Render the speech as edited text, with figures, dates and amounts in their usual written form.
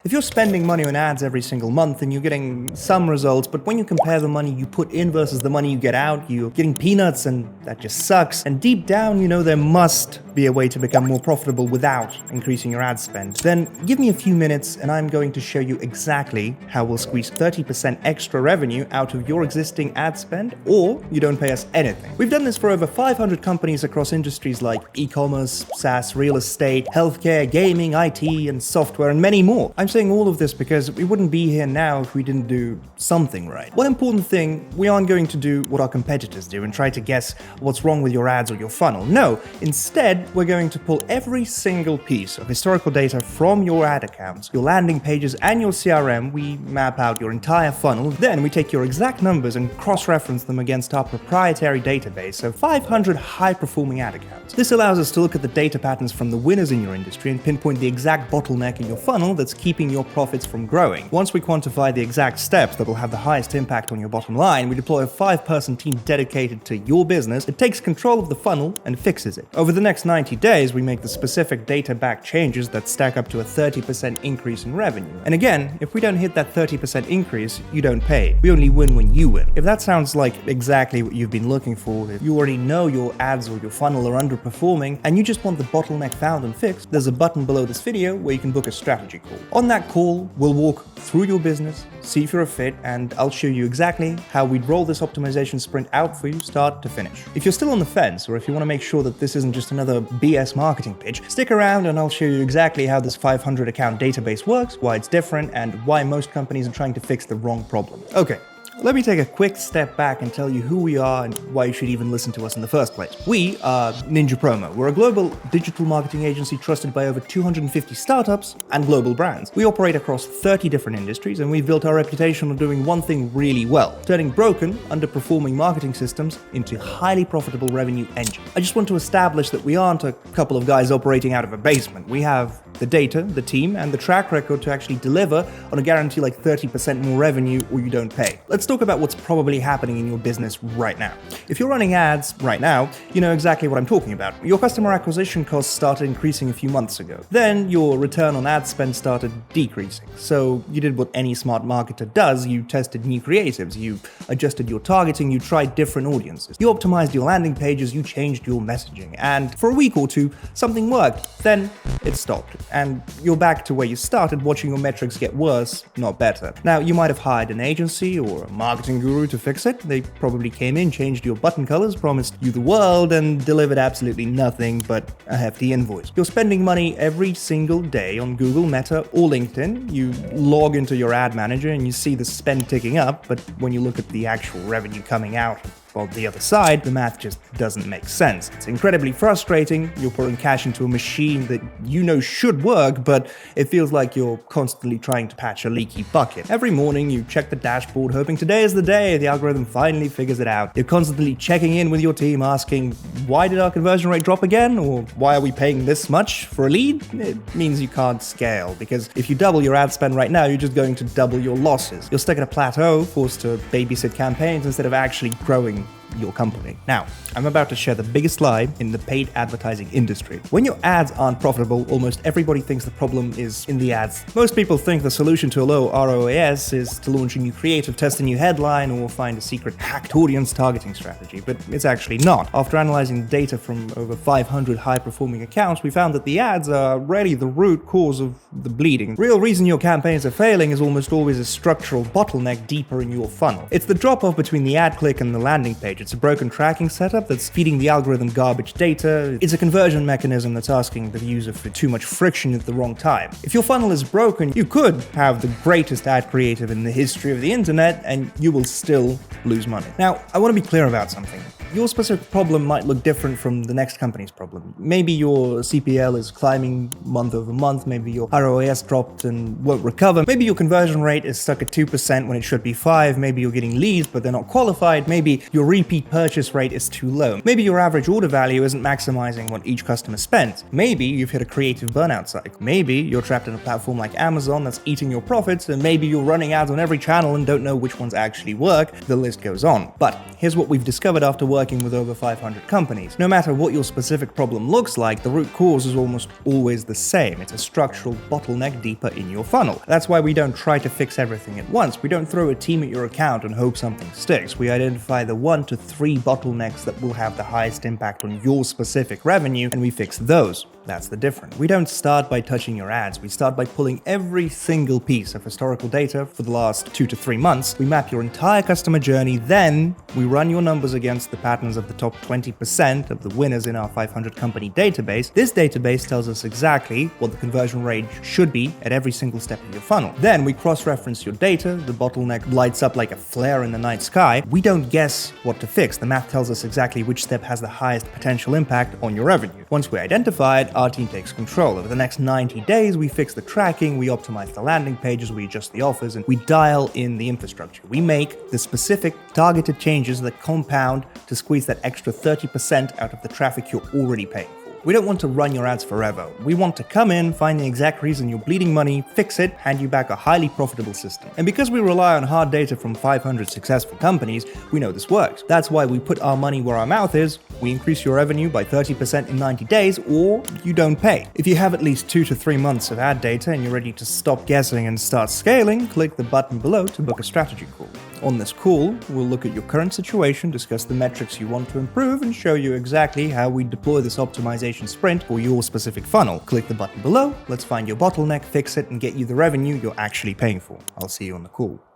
If you're spending money on ads every single month and you're getting some results, but when you compare the money you put in versus the money you get out, you're getting peanuts and that just sucks. And deep down, you know there must be a way to become more profitable without increasing your ad spend. Then give me a few minutes and I'm going to show you exactly how we'll squeeze 30% extra revenue out of your existing ad spend, or you don't pay us anything. We've done this for over 500 companies across industries like e-commerce, SaaS, real estate, healthcare, gaming, IT, and software, and many more. I'm saying all of this because we wouldn't be here now if we didn't do something right. One important thing, we aren't going to do what our competitors do and try to guess what's wrong with your ads or your funnel. No, instead, we're going to pull every single piece of historical data from your ad accounts, your landing pages, and your CRM. We map out your entire funnel. Then we take your exact numbers and cross-reference them against our proprietary database of 500 high-performing ad accounts. This allows us to look at the data patterns from the winners in your industry and pinpoint the exact bottleneck in your funnel that's keeping your profits from growing. Once we quantify the exact steps that will have the highest impact on your bottom line, we deploy a 5-person team dedicated to your business that takes control of the funnel and fixes it. Over the next 90 days, we make the specific data-backed changes that stack up to a 30% increase in revenue. And again, if we don't hit that 30% increase, you don't pay. We only win when you win. If that sounds like exactly what you've been looking for, if you already know your ads or your funnel are underperforming and you just want the bottleneck found and fixed, there's a button below this video where you can book a strategy call. On that call, we'll walk through your business, see if you're a fit, and I'll show you exactly how we'd roll this optimization sprint out for you start to finish. If you're still on the fence, or if you want to make sure that this isn't just another BS marketing pitch, stick around and I'll show you exactly how this 500 account database works, why it's different, and why most companies are trying to fix the wrong problem. Okay. Let me take a quick step back and tell you who we are and why you should even listen to us in the first place. We are Ninja Promo. We're a global digital marketing agency trusted by over 250 startups and global brands. We operate across 30 different industries, and we've built our reputation on doing one thing really well: turning broken, underperforming marketing systems into highly profitable revenue engines. I just want to establish that we aren't a couple of guys operating out of a basement. We have the data, the team, and the track record to actually deliver on a guarantee like 30% more revenue or you don't pay. Let's talk about what's probably happening in your business right now. If you're running ads right now, you know exactly what I'm talking about. Your customer acquisition costs started increasing a few months ago. Then your return on ad spend started decreasing. So you did what any smart marketer does. You tested new creatives, you adjusted your targeting, you tried different audiences. You optimized your landing pages, you changed your messaging. And for a week or two, something worked. Then it stopped. And you're back to where you started, watching your metrics get worse, not better. Now, you might have hired an agency or a marketing guru to fix it. They probably came in, changed your button colors, promised you the world, and delivered absolutely nothing but a hefty invoice. You're spending money every single day on Google, Meta, or LinkedIn. You log into your ad manager and you see the spend ticking up, but when you look at the actual revenue coming out on the other side, the math just doesn't make sense. It's incredibly frustrating. You're pouring cash into a machine that you know should work, but it feels like you're constantly trying to patch a leaky bucket. Every morning, you check the dashboard, hoping today is the day the algorithm finally figures it out. You're constantly checking in with your team, asking, why did our conversion rate drop again? Or why are we paying this much for a lead? It means you can't scale, because if you double your ad spend right now, you're just going to double your losses. You're stuck at a plateau, forced to babysit campaigns instead of actually growing your company. Now, I'm about to share the biggest lie in the paid advertising industry. When your ads aren't profitable, almost everybody thinks the problem is in the ads. Most people think the solution to a low ROAS is to launch a new creative, test a new headline, or find a secret hacked audience targeting strategy, but it's actually not. After analyzing data from over 500 high-performing accounts, we found that the ads are really the root cause of the bleeding. The real reason your campaigns are failing is almost always a structural bottleneck deeper in your funnel. It's the drop-off between the ad click and the landing page. It's a broken tracking setup that's feeding the algorithm garbage data. It's a conversion mechanism that's asking the user for too much friction at the wrong time. If your funnel is broken, you could have the greatest ad creative in the history of the internet and you will still lose money. Now, I want to be clear about something. Your specific problem might look different from the next company's problem. Maybe your CPL is climbing month over month, maybe your ROAS dropped and won't recover, maybe your conversion rate is stuck at 2% when it should be 5%, maybe you're getting leads but they're not qualified, maybe your repeat purchase rate is too low, maybe your average order value isn't maximizing what each customer spends, maybe you've hit a creative burnout cycle, maybe you're trapped in a platform like Amazon that's eating your profits, and maybe you're running ads on every channel and don't know which ones actually work. The list goes on. But here's what we've discovered after working working with over 500 companies. No matter what your specific problem looks like, the root cause is almost always the same. It's a structural bottleneck deeper in your funnel. That's why we don't try to fix everything at once. We don't throw a team at your account and hope something sticks. We identify the 1 to 3 bottlenecks that will have the highest impact on your specific revenue, and we fix those. That's the difference. We don't start by touching your ads. We start by pulling every single piece of historical data for the last 2 to 3 months. We map your entire customer journey. Then we run your numbers against the patterns of the top 20% of the winners in our 500 company database. This database tells us exactly what the conversion rate should be at every single step of your funnel. Then we cross-reference your data. The bottleneck lights up like a flare in the night sky. We don't guess what to fix. The math tells us exactly which step has the highest potential impact on your revenue. Once we identify it, our team takes control. Over the next 90 days, we fix the tracking, we optimize the landing pages, we adjust the offers, and we dial in the infrastructure. We make the specific targeted changes that compound to squeeze that extra 30% out of the traffic you're already paying for. We don't want to run your ads forever. We want to come in, find the exact reason you're bleeding money, fix it, hand you back a highly profitable system. And because we rely on hard data from 500 successful companies, we know this works. That's why we put our money where our mouth is. We increase your revenue by 30% in 90 days, or you don't pay. If you have at least 2 to 3 months of ad data and you're ready to stop guessing and start scaling, click the button below to book a strategy call. On this call, we'll look at your current situation, discuss the metrics you want to improve, and show you exactly how we deploy this optimization sprint for your specific funnel. Click the button below, let's find your bottleneck, fix it, and get you the revenue you're actually paying for. I'll see you on the call.